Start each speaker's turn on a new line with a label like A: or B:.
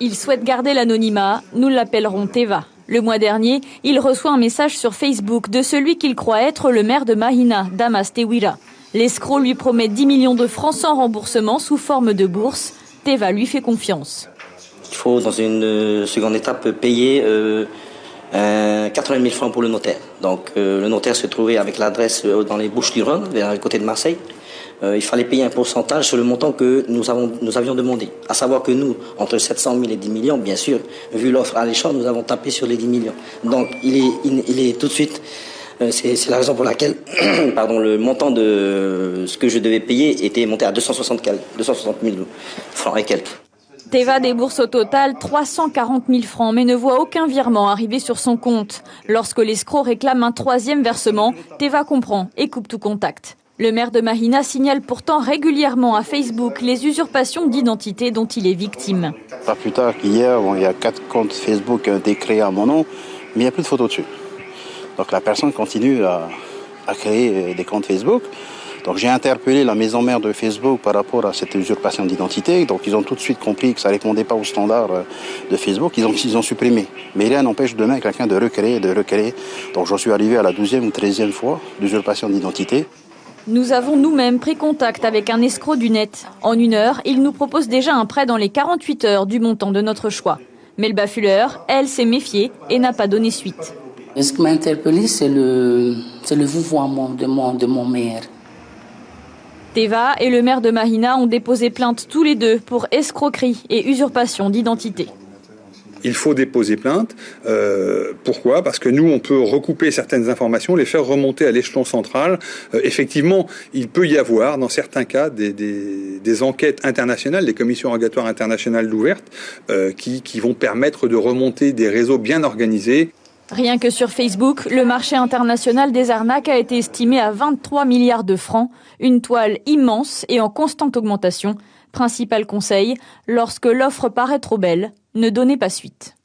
A: Il souhaite garder l'anonymat, nous l'appellerons Teva. Le mois dernier, il reçoit un message sur Facebook de celui qu'il croit être le maire de Mahina, Damas Tewira. L'escroc lui promet 10 millions de francs sans remboursement sous forme de bourse. Teva lui fait confiance.
B: Il faut, dans une seconde étape, payer 80 000 francs pour le notaire. Donc le notaire se trouvait avec l'adresse dans les Bouches-du-Rhône, vers le côté de Marseille. Il fallait payer un pourcentage sur le montant que nous avions demandé. À savoir que nous, entre 700 000 et 10 millions, bien sûr, vu l'offre alléchante, nous avons tapé sur les 10 millions. Donc il est tout de suite... C'est la raison pour laquelle le montant de ce que je devais payer était monté à 260 000 francs et quelques.
A: Teva débourse au total 340 000 francs, mais ne voit aucun virement arriver sur son compte. Lorsque l'escroc réclame un troisième versement, Teva comprend et coupe tout contact. Le maire de Mahina signale pourtant régulièrement à Facebook les usurpations d'identité dont il est victime.
C: Pas plus tard qu'hier, il y a 4 comptes Facebook qui ont été créés à mon nom, mais il n'y a plus de photos dessus. Donc la personne continue à créer des comptes Facebook. Donc j'ai interpellé la maison mère de Facebook par rapport à cette usurpation d'identité. Donc ils ont tout de suite compris que ça ne répondait pas aux standards de Facebook. Ils ont supprimé. Mais rien n'empêche demain quelqu'un de recréer. Donc j'en suis arrivé à la 12e ou 13e fois d'usurpation d'identité.
A: Nous avons nous-mêmes pris contact avec un escroc du net. En 1 heure, il nous propose déjà un prêt dans les 48 heures du montant de notre choix. Mais le bafuleur, elle, s'est méfiée et n'a pas donné suite.
D: Ce qui m'a interpellé, c'est le vouvoiement de mon maire.
A: Teva et le maire de Mahina ont déposé plainte tous les deux pour escroquerie et usurpation d'identité.
E: Il faut déposer plainte. Pourquoi ? Parce que nous, on peut recouper certaines informations, les faire remonter à l'échelon central. Effectivement, il peut y avoir, dans certains cas, des enquêtes internationales, des commissions rogatoires internationales ouvertes, qui vont permettre de remonter des réseaux bien organisés.
A: Rien que sur Facebook, le marché international des arnaques a été estimé à 23 milliards de francs, une toile immense et en constante augmentation. Principal conseil, lorsque l'offre paraît trop belle, ne donnez pas suite.